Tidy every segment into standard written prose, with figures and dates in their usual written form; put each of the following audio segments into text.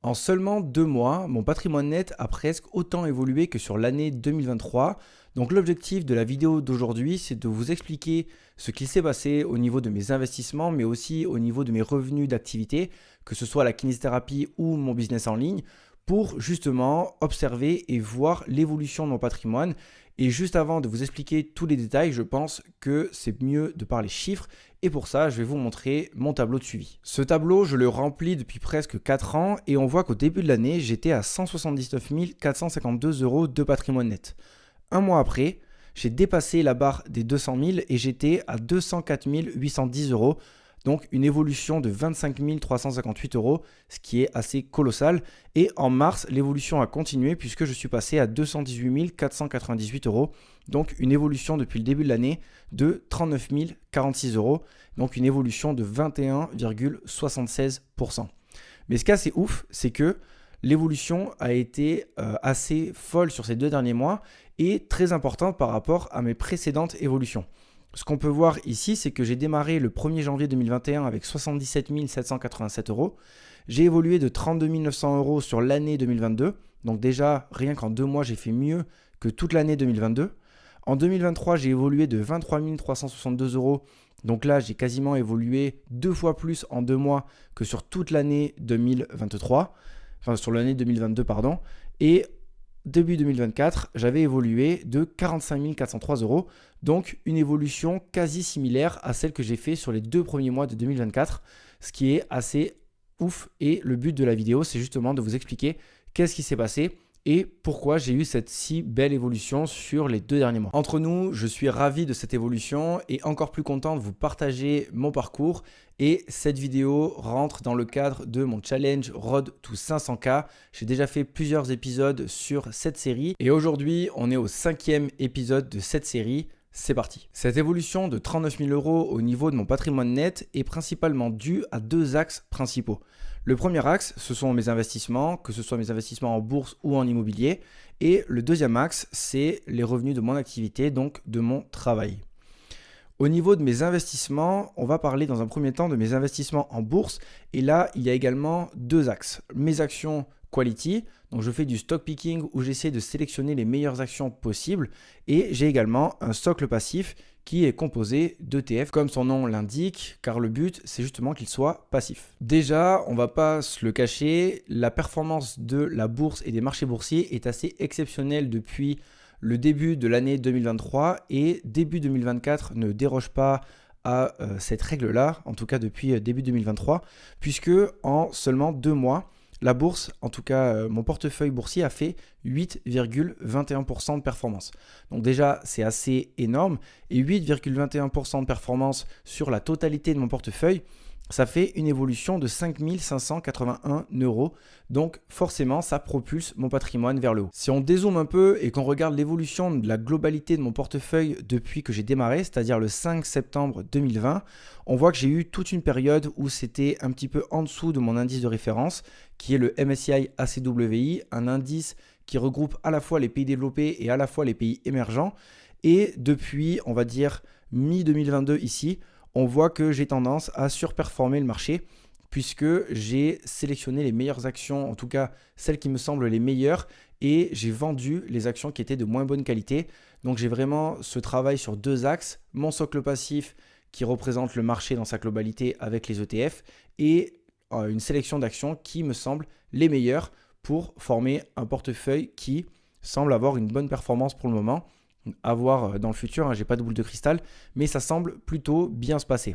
En seulement 2 mois, mon patrimoine net a presque autant évolué que sur l'année 2023. Donc l'objectif de la vidéo d'aujourd'hui, c'est de vous expliquer ce qui s'est passé au niveau de mes investissements, mais aussi au niveau de mes revenus d'activité, que ce soit la kinésithérapie ou mon business en ligne, pour justement observer et voir l'évolution de mon patrimoine. Et juste avant de vous expliquer tous les détails, je pense que c'est mieux de parler chiffres. Et pour ça, je vais vous montrer mon tableau de suivi. Ce tableau, je le remplis depuis presque 4 ans et on voit qu'au début de l'année, j'étais à 179 452 euros de patrimoine net. Un mois après, j'ai dépassé la barre des 200 000 et j'étais à 204 810 euros. Donc une évolution de 25 358 euros, ce qui est assez colossal. Et en mars, l'évolution a continué puisque je suis passé à 218 498 euros. Donc une évolution depuis le début de l'année de 39 046 euros. Donc une évolution de 21,76%. Mais ce qui est assez ouf, c'est que l'évolution a été assez folle sur ces 2 derniers mois et très importante par rapport à mes précédentes évolutions. Ce qu'on peut voir ici, c'est que j'ai démarré le 1er janvier 2021 avec 77 787 euros. J'ai évolué de 32 900 euros sur l'année 2022. Donc déjà, rien qu'en 2 mois, j'ai fait mieux que toute l'année 2022. En 2023, j'ai évolué de 23 362 euros. Donc là, j'ai quasiment évolué 2 fois plus en 2 mois que sur toute l'année 2023. Enfin, sur l'année 2022, pardon. Et début 2024, j'avais évolué de 45 403 euros, donc une évolution quasi similaire à celle que j'ai fait sur les 2 premiers mois de 2024, ce qui est assez ouf. Et le but de la vidéo, c'est justement de vous expliquer qu'est-ce qui s'est passé et pourquoi j'ai eu cette si belle évolution sur les 2 derniers mois. Entre nous, je suis ravi de cette évolution et encore plus content de vous partager mon parcours. Et cette vidéo rentre dans le cadre de mon challenge Road to 500K. J'ai déjà fait plusieurs épisodes sur cette série et aujourd'hui, on est au 5e épisode de cette série. C'est parti. Cette évolution de 39 000 euros au niveau de mon patrimoine net est principalement due à 2 axes principaux. Le premier axe, ce sont mes investissements, que ce soit mes investissements en bourse ou en immobilier. Et le deuxième axe, c'est les revenus de mon activité, donc de mon travail. Au niveau de mes investissements, on va parler dans un premier temps de mes investissements en bourse. Et là, il y a également 2 axes. Mes actions quality, donc je fais du stock picking où j'essaie de sélectionner les meilleures actions possibles. Et j'ai également un socle passif qui est composé d'ETF comme son nom l'indique, car le but c'est justement qu'il soit passif. Déjà, on va pas se le cacher, la performance de la bourse et des marchés boursiers est assez exceptionnelle depuis le début de l'année 2023 et début 2024 ne déroge pas à cette règle-là, en tout cas depuis début 2023, puisque en seulement 2 mois, la bourse, en tout cas mon portefeuille boursier a fait 8,21% de performance. Donc déjà, c'est assez énorme. Et 8,21% de performance sur la totalité de mon portefeuille, ça fait une évolution de 5 581 euros. Donc forcément, ça propulse mon patrimoine vers le haut. Si on dézoome un peu et qu'on regarde l'évolution de la globalité de mon portefeuille depuis que j'ai démarré, c'est-à-dire le 5 septembre 2020, on voit que j'ai eu toute une période où c'était un petit peu en dessous de mon indice de référence, qui est le MSCI ACWI, un indice qui regroupe à la fois les pays développés et à la fois les pays émergents. Et depuis, on va dire, mi-2022 ici, on voit que j'ai tendance à surperformer le marché puisque j'ai sélectionné les meilleures actions, en tout cas celles qui me semblent les meilleures, et j'ai vendu les actions qui étaient de moins bonne qualité. Donc j'ai vraiment ce travail sur 2 axes, mon socle passif qui représente le marché dans sa globalité avec les ETF et une sélection d'actions qui me semblent les meilleures pour former un portefeuille qui semble avoir une bonne performance pour le moment. À voir dans le futur, j'ai pas de boule de cristal, mais ça semble plutôt bien se passer.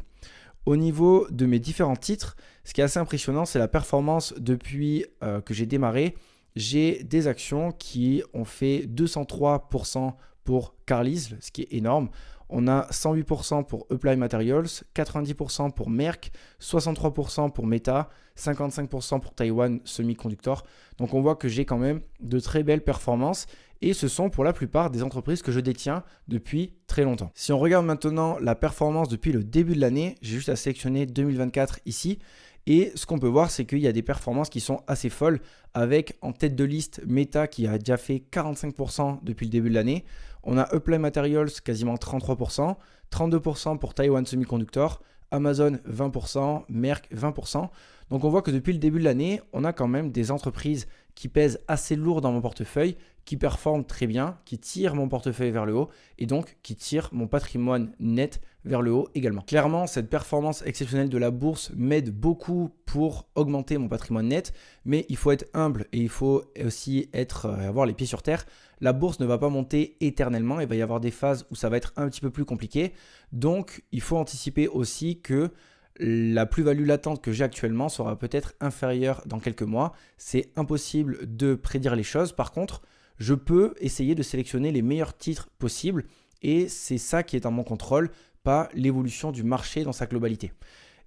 Au niveau de mes différents titres, ce qui est assez impressionnant, c'est la performance depuis que j'ai démarré. J'ai des actions qui ont fait 203% pour Carlyle, ce qui est énorme. On a 108% pour Applied Materials, 90% pour Merck, 63% pour Meta, 55% pour Taiwan Semiconductor. Donc on voit que j'ai quand même de très belles performances et ce sont pour la plupart des entreprises que je détiens depuis très longtemps. Si on regarde maintenant la performance depuis le début de l'année, j'ai juste à sélectionner 2024 ici. Et ce qu'on peut voir, c'est qu'il y a des performances qui sont assez folles avec en tête de liste Meta qui a déjà fait 45% depuis le début de l'année. On a Applied Materials quasiment 33%, 32% pour Taiwan Semiconductor, Amazon 20%, Merck 20%. Donc on voit que depuis le début de l'année, on a quand même des entreprises qui pèsent assez lourd dans mon portefeuille, qui performent très bien, qui tirent mon portefeuille vers le haut et donc qui tirent mon patrimoine net vers le haut également. Clairement, cette performance exceptionnelle de la bourse m'aide beaucoup pour augmenter mon patrimoine net, mais il faut être humble et il faut aussi avoir les pieds sur terre. La bourse ne va pas monter éternellement, il va y avoir des phases où ça va être un petit peu plus compliqué. Donc, il faut anticiper aussi que la plus-value latente que j'ai actuellement sera peut-être inférieure dans quelques mois. C'est impossible de prédire les choses. Par contre, je peux essayer de sélectionner les meilleurs titres possibles et c'est ça qui est en mon contrôle, pas l'évolution du marché dans sa globalité.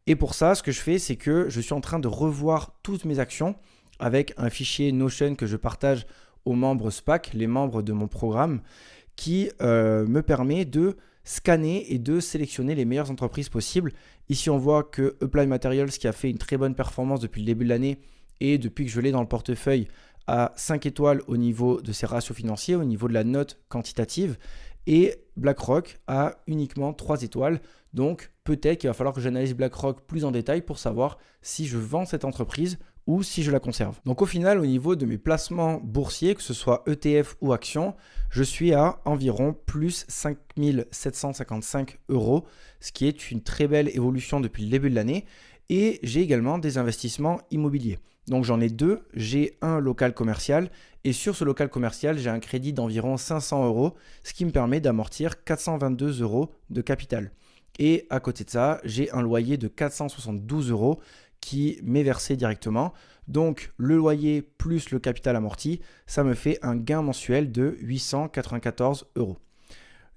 Et pour ça, ce que je fais, c'est que je suis en train de revoir toutes mes actions avec un fichier Notion que je partage aux membres SPAC, les membres de mon programme, qui me permet de scanner et de sélectionner les meilleures entreprises possibles. Ici, on voit que Applied Materials, qui a fait une très bonne performance depuis le début de l'année et depuis que je l'ai dans le portefeuille, a 5 étoiles au niveau de ses ratios financiers, au niveau de la note quantitative. Et BlackRock a uniquement 3 étoiles. Donc, peut-être qu'il va falloir que j'analyse BlackRock plus en détail pour savoir si je vends cette entreprise ou si je la conserve. Donc, au final, au niveau de mes placements boursiers, que ce soit ETF ou actions, je suis à environ plus 5 755 €, ce qui est une très belle évolution depuis le début de l'année. Et j'ai également des investissements immobiliers. Donc j'en ai deux, j'ai un local commercial et sur ce local commercial, j'ai un crédit d'environ 500 €, ce qui me permet d'amortir 422 € de capital. Et à côté de ça, j'ai un loyer de 472 € qui m'est versé directement. Donc le loyer plus le capital amorti, ça me fait un gain mensuel de 894 €.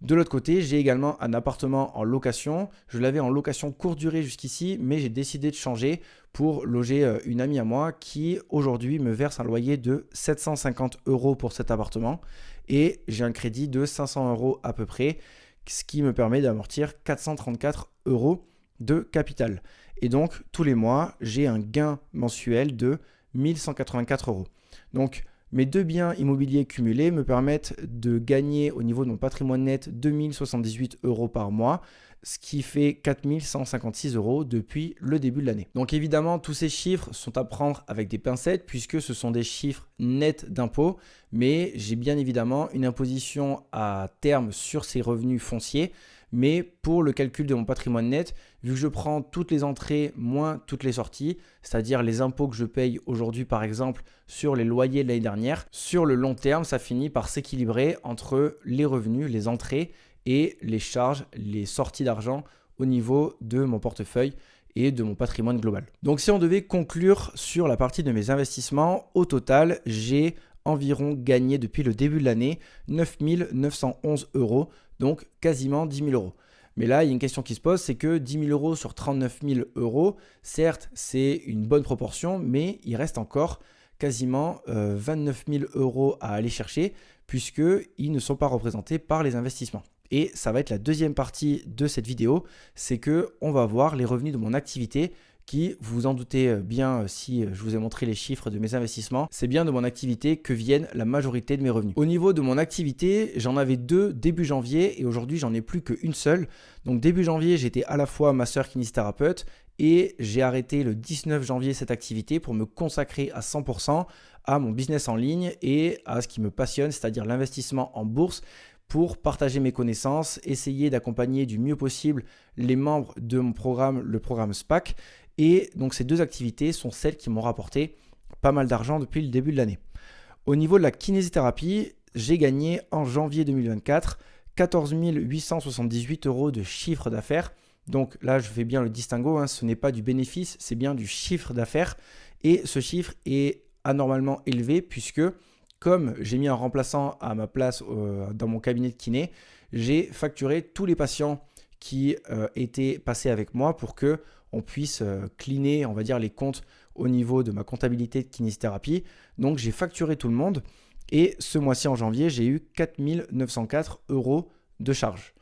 De l'autre côté, j'ai également un appartement en location. Je l'avais en location courte durée jusqu'ici, mais j'ai décidé de changer pour loger une amie à moi qui aujourd'hui me verse un loyer de 750 € pour cet appartement. Et j'ai un crédit de 500 € à peu près, ce qui me permet d'amortir 434 € de capital. Et donc, tous les mois, j'ai un gain mensuel de 1184 €. Donc, mes deux biens immobiliers cumulés me permettent de gagner au niveau de mon patrimoine net 2078 € par mois, ce qui fait 4156 € depuis le début de l'année. Donc évidemment, tous ces chiffres sont à prendre avec des pincettes puisque ce sont des chiffres nets d'impôts, mais j'ai bien évidemment une imposition à terme sur ces revenus fonciers. Mais pour le calcul de mon patrimoine net, vu que je prends toutes les entrées moins toutes les sorties, c'est-à-dire les impôts que je paye aujourd'hui par exemple sur les loyers de l'année dernière, sur le long terme, ça finit par s'équilibrer entre les revenus, les entrées et les charges, les sorties d'argent au niveau de mon portefeuille et de mon patrimoine global. Donc si on devait conclure sur la partie de mes investissements, au total, j'ai environ gagné depuis le début de l'année 9 911 €, donc quasiment 10 000 €. Mais là, il y a une question qui se pose, c'est que 10 000 € sur 39 000 €, certes, c'est une bonne proportion, mais il reste encore quasiment 29 000 € à aller chercher puisqu'ils ne sont pas représentés par les investissements. Et ça va être la deuxième partie de cette vidéo, c'est qu'on va voir les revenus de mon activité qui, vous vous en doutez bien si je vous ai montré les chiffres de mes investissements, c'est bien de mon activité que viennent la majorité de mes revenus. Au niveau de mon activité, j'en avais deux début janvier et aujourd'hui j'en ai plus qu'une seule. Donc début janvier, j'étais à la fois masseur kinésithérapeute et j'ai arrêté le 19 janvier cette activité pour me consacrer à 100% à mon business en ligne et à ce qui me passionne, c'est-à-dire l'investissement en bourse, pour partager mes connaissances, essayer d'accompagner du mieux possible les membres de mon programme, le programme SPAC. Et donc ces deux activités sont celles qui m'ont rapporté pas mal d'argent depuis le début de l'année. Au niveau de la kinésithérapie, j'ai gagné en janvier 2024 14 878 € de chiffre d'affaires. Donc là, je fais bien le distinguo, ce n'est pas du bénéfice, c'est bien du chiffre d'affaires. Et ce chiffre est anormalement élevé puisque comme j'ai mis un remplaçant à ma place dans mon cabinet de kiné, j'ai facturé tous les patients qui étaient passés avec moi pour qu'on puisse cleaner, on va dire, les comptes au niveau de ma comptabilité de kinésithérapie. Donc, j'ai facturé tout le monde et ce mois-ci, en janvier, j'ai eu 4 904 € de charges.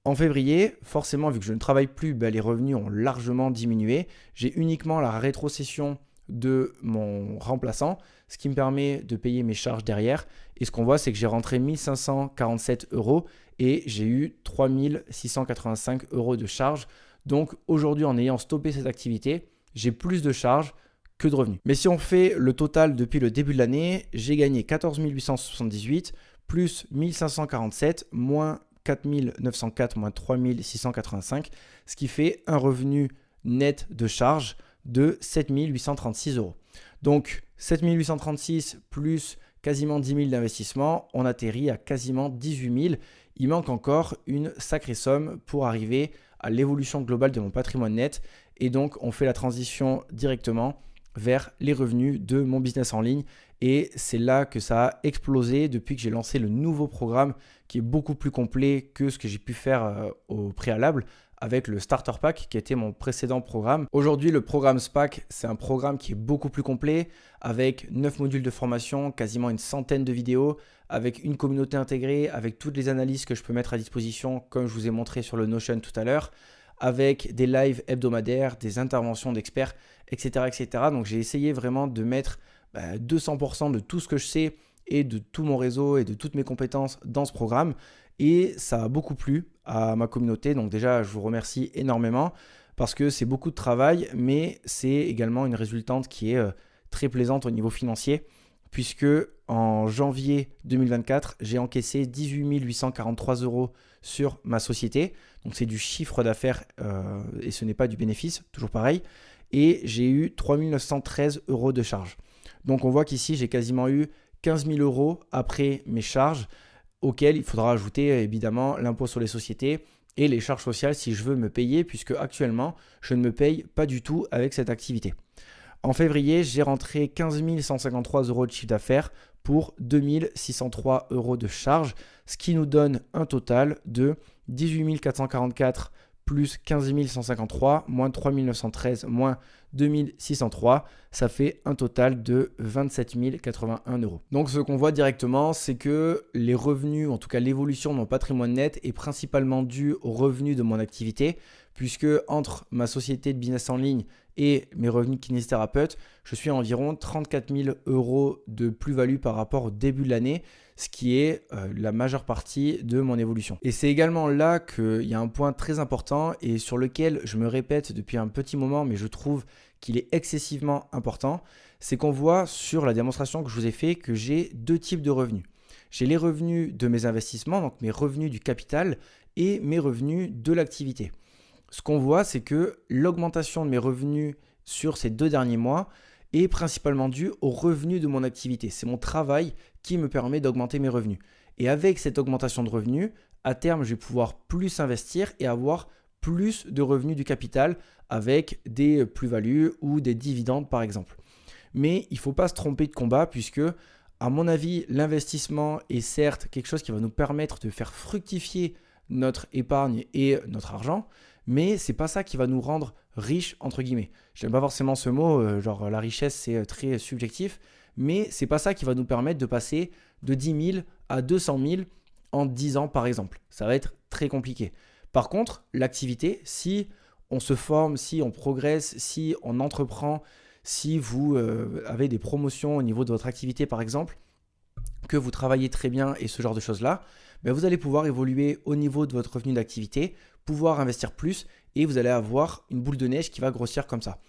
En février, forcément, vu que je ne travaille plus, les revenus ont largement diminué. J'ai uniquement la rétrocession de mon remplaçant, ce qui me permet de payer mes charges derrière. Et ce qu'on voit, c'est que j'ai rentré 1547 € et j'ai eu 3685 € de charges. Donc aujourd'hui, en ayant stoppé cette activité, j'ai plus de charges que de revenus. Mais si on fait le total depuis le début de l'année, j'ai gagné 14 878 plus 1547 moins 4 904 moins 3 685, ce qui fait un revenu net de charge de 7 836 euros. Donc 7 836 plus quasiment 10 000 d'investissement, on atterrit à quasiment 18 000. Il manque encore une sacrée somme pour arriver à l'évolution globale de mon patrimoine net. Et donc, on fait la transition directement vers les revenus de mon business en ligne. Et c'est là que ça a explosé depuis que j'ai lancé le nouveau programme qui est beaucoup plus complet que ce que j'ai pu faire au préalable avec le Starter Pack qui était mon précédent programme. Aujourd'hui, le programme SPAC, c'est un programme qui est beaucoup plus complet avec 9 modules de formation, quasiment une centaine de vidéos, avec une communauté intégrée, avec toutes les analyses que je peux mettre à disposition comme je vous ai montré sur le Notion tout à l'heure, avec des lives hebdomadaires, des interventions d'experts, etc., etc. Donc, j'ai essayé vraiment de mettre 200% de tout ce que je sais et de tout mon réseau et de toutes mes compétences dans ce programme. Et ça a beaucoup plu à ma communauté. Donc déjà, je vous remercie énormément parce que c'est beaucoup de travail, mais c'est également une résultante qui est très plaisante au niveau financier puisque en janvier 2024, j'ai encaissé 18 843 euros sur ma société. Donc c'est du chiffre d'affaires et ce n'est pas du bénéfice, toujours pareil. Et j'ai eu 3 913 euros de charges. Donc on voit qu'ici, j'ai quasiment eu 15 000 euros après mes charges auquel il faudra ajouter évidemment l'impôt sur les sociétés et les charges sociales si je veux me payer puisque actuellement, je ne me paye pas du tout avec cette activité. En février, j'ai rentré 15 153 euros de chiffre d'affaires pour 2 603 euros de charges, ce qui nous donne un total de 18 444 plus 15 153 moins 3 913 moins 2603, ça fait un total de 27 081 euros. Donc ce qu'on voit directement, c'est que les revenus, en tout cas l'évolution de mon patrimoine net est principalement due aux revenus de mon activité, puisque entre ma société de business en ligne et mes revenus de kinésithérapeute, je suis à environ 34 000 euros de plus-value par rapport au début de l'année, ce qui est la majeure partie de mon évolution. Et c'est également là qu'il y a un point très important et sur lequel je me répète depuis un petit moment, mais je trouve qu'il est excessivement important, c'est qu'on voit sur la démonstration que je vous ai fait que j'ai deux types de revenus. J'ai les revenus de mes investissements, donc mes revenus du capital et mes revenus de l'activité. Ce qu'on voit, c'est que l'augmentation de mes revenus sur ces 2 derniers mois est principalement due aux revenus de mon activité. C'est mon travail qui me permet d'augmenter mes revenus. Et avec cette augmentation de revenus, à terme, je vais pouvoir plus investir et avoir plus de revenus du capital avec des plus-values ou des dividendes par exemple. Mais il ne faut pas se tromper de combat puisque, à mon avis, l'investissement est certes quelque chose qui va nous permettre de faire fructifier notre épargne et notre argent, mais c'est pas ça qui va nous rendre riches entre guillemets. Je n'aime pas forcément ce mot, genre la richesse c'est très subjectif, mais c'est pas ça qui va nous permettre de passer de 10 000 à 200 000 en 10 ans par exemple. Ça va être très compliqué. Par contre, l'activité, si on se forme, si on progresse, si on entreprend, si vous avez des promotions au niveau de votre activité par exemple, que vous travaillez très bien et ce genre de choses-là, ben vous allez pouvoir évoluer au niveau de votre revenu d'activité, pouvoir investir plus et vous allez avoir une boule de neige qui va grossir comme ça.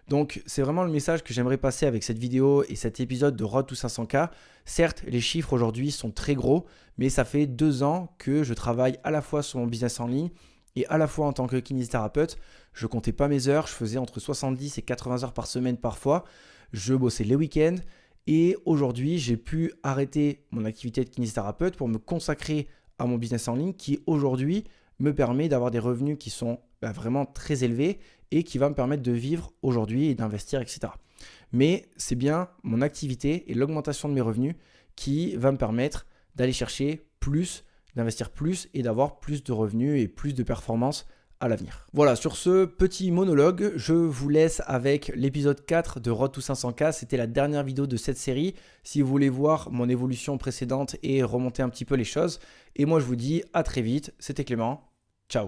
Donc, c'est vraiment le message que j'aimerais passer avec cette vidéo et cet épisode de Road to 500K. Certes, les chiffres aujourd'hui sont très gros, mais ça fait 2 ans que je travaille à la fois sur mon business en ligne et à la fois en tant que kinésithérapeute. Je ne comptais pas mes heures, je faisais entre 70 et 80 heures par semaine parfois. Je bossais les week-ends. Et aujourd'hui, j'ai pu arrêter mon activité de kinésithérapeute pour me consacrer à mon business en ligne qui aujourd'hui me permet d'avoir des revenus qui sont vraiment très élevés et qui va me permettre de vivre aujourd'hui et d'investir, etc. Mais c'est bien mon activité et l'augmentation de mes revenus qui va me permettre d'aller chercher plus, d'investir plus et d'avoir plus de revenus et plus de performances à l'avenir. Voilà, sur ce petit monologue, je vous laisse avec l'épisode 4 de Road to 500K. C'était la dernière vidéo de cette série. Si vous voulez voir mon évolution précédente et remonter un petit peu les choses. Et moi, je vous dis à très vite. C'était Clément. Ciao.